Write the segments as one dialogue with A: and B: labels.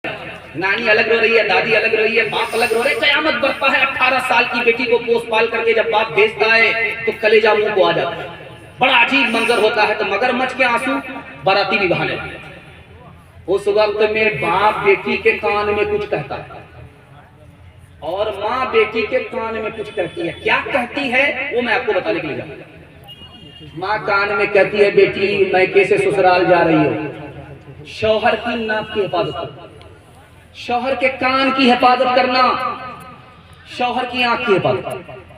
A: नानी अलग रो रही है, दादी अलग रो रही है, बाप अलग रो रहे, कयामत बरपा है। 18 साल की बेटी को पोस पाल करके जब बाप भेजता है तो कलेजा मुंह को आ जाता है। बड़ा अजीब मंजर होता है। तो मगरमच्छ के आंसू बाराती भी बहाने। उस वक्त में बाप बेटी के कान में कुछ कहता है और माँ बेटी के कान में कुछ कहती है। क्या कहती है वो मैं आपको बताने के लिए जा रहा हूं। माँ कान में कहती है, बेटी मैके से ससुराल जा रही हो, शौहर की नाक की हिफाजत करना, शौहर के कान की हिफाजत करना, शौहर की आंख की हिफाजत।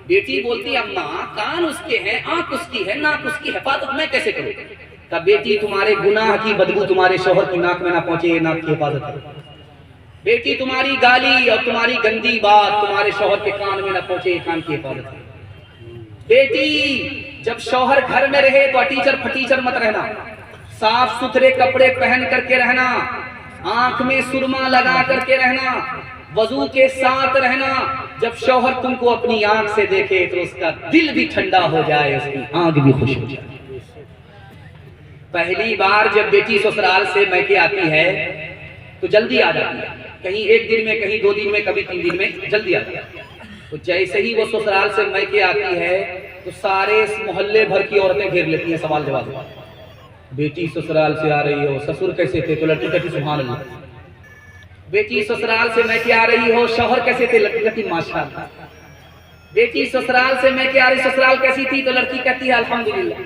A: बेटी बोलती है, अम्मा कान उसके हैं, आंख उसकी है, नाक उसकी, हिफाजत मैं कैसे करूं? तब बेटी तुम्हारे गुनाह की बदबू तुम्हारे शौहर की नाक में ना पहुंचे, ये नाक की हिफाजत करो। बेटी तुम्हारी गाली और तुम्हारी गंदी बात तुम्हारे शौहर के कान में ना पहुंचे, ये कान की हिफाजत करो। बेटी जब शौहर घर में रहे तो अटीचर फटीचर मत रहना, साफ सुथरे कपड़े पहन करके रहना, आंख में सुरमा लगा करके रहना, वजू के साथ रहना। जब शौहर तुमको अपनी आंख से देखे तो उसका दिल भी ठंडा हो जाए, उसकी आंख भी खुश हो जाए। पहली बार जब बेटी ससुराल से मैके आती है तो जल्दी आ जाती है, कहीं एक दिन में, कहीं 2 दिन में, कभी 3 दिन में जल्दी आ जाती है। तो जैसे ही वो ससुराल से मैके आती है तो सारे मोहल्ले भर की औरतें घेर लेती हैं सवाल जवाब। बेटी ससुराल से आ रही हो, ससुर कैसे थे? तो लड़की कहती सुभान अल्लाह। बेटी ससुराल से मैके आ रही हो, शौहर कैसे थे? लड़की कहती माशाअल्लाह। बेटी ससुराल से मैके आ रही, ससुराल कैसी थी? तो लड़की कहती है अल्हम्दुलिल्लाह।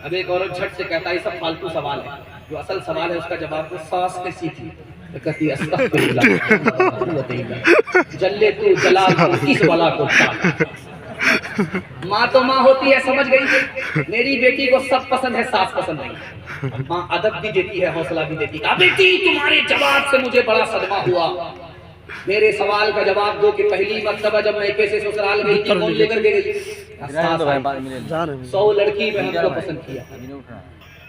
A: अब एक औरत झट से कहता है, सब फालतू सवाल है, जो असल सवाल है उसका जवाब दो, सास कैसी थी? तो कहती है जल्ले तू जला किस बला को। माँ तो माँ होती है, समझ गई। मेरी बेटी को सब पसंद है, सास पसंद नहीं। माँ अदब भी देती है, हौसला भी देती है। बेटी तुम्हारे जवाब से मुझे बड़ा सदमा हुआ, मेरे सवाल का जवाब दो कि पहली मर्तबा जब मैके से ससुराल गई थी कौन लेकर के गई? 100 लड़की बहन को पसंद किया,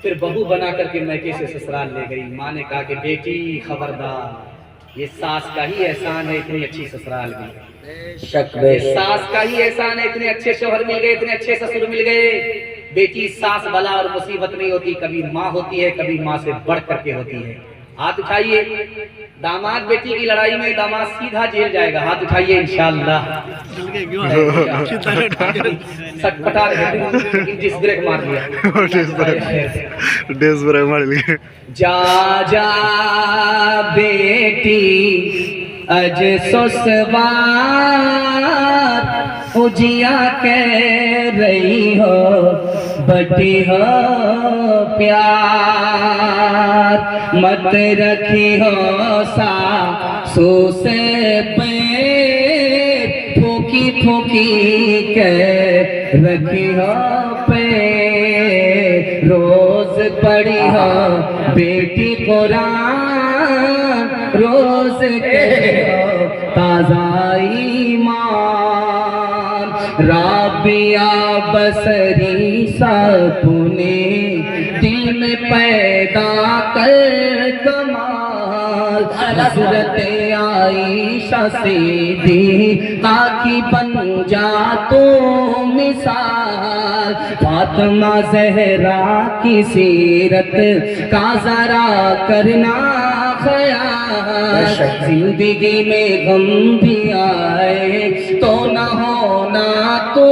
A: फिर बहू बना करके मैके से ससुराल ले गई। माँ ने कहा कि बेटी खबरदार, ये सास का ही एहसान है, इतनी अच्छी ससुराल मिली। सास का ही एहसान है, इतने अच्छे शौहर मिल गए, इतने अच्छे ससुर मिल गए। बेटी सास बला और मुसीबत नहीं होती, कभी माँ होती है, कभी माँ से बढ़ करके होती है। हाथ उठाइए, दामाद बेटी की लड़ाई में दामाद सीधा जेल जाएगा। हाथ उठाइए इंशाअल्लाह। सटपटा रहे, डिस्क ब्रेक मार दिया,
B: डिस्क ब्रेक मार लिया।
A: जा जा बेटी अज ससुराल उजिया कह रही हो, बटी हो प्यार, मत रखी हो सासू से पैर, फूकी फूकी के रखी हो पैर, रोज पढ़ी हो बेटी कुरान, रोज के हो ताज़ा ईमान, राबिया बसरी सपने दिल में पैदा कर कमाल, हज़रत आयशा सीधी ताकि बन जा तो मिसाल, फातिमा ज़हरा की सीरत का जरा करना ख्याल, जिंदगी में गम भी आए तो न होना तो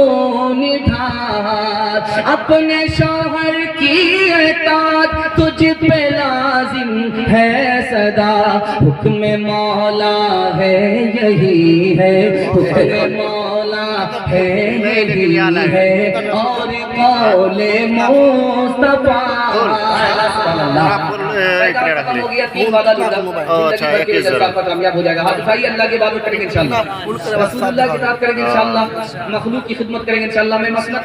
A: निधार, अपने शौहर की इताअत तुझ पे लाजिम है सदा, हुक्म मौला है यही है, हुक्म मौला है यही है, और कौले मुस्तफा। हो गया 3 वादा कामयाब हो जाएगा। हाथ उठाइए, अल्लाह की इबादत करेंगे इंशाअल्लाह, रसूलुल्लाह की इताअत करेंगे इंशाअल्लाह, मखलूक की खिदमत करेंगे इंशाअल्लाह। मैं मसनद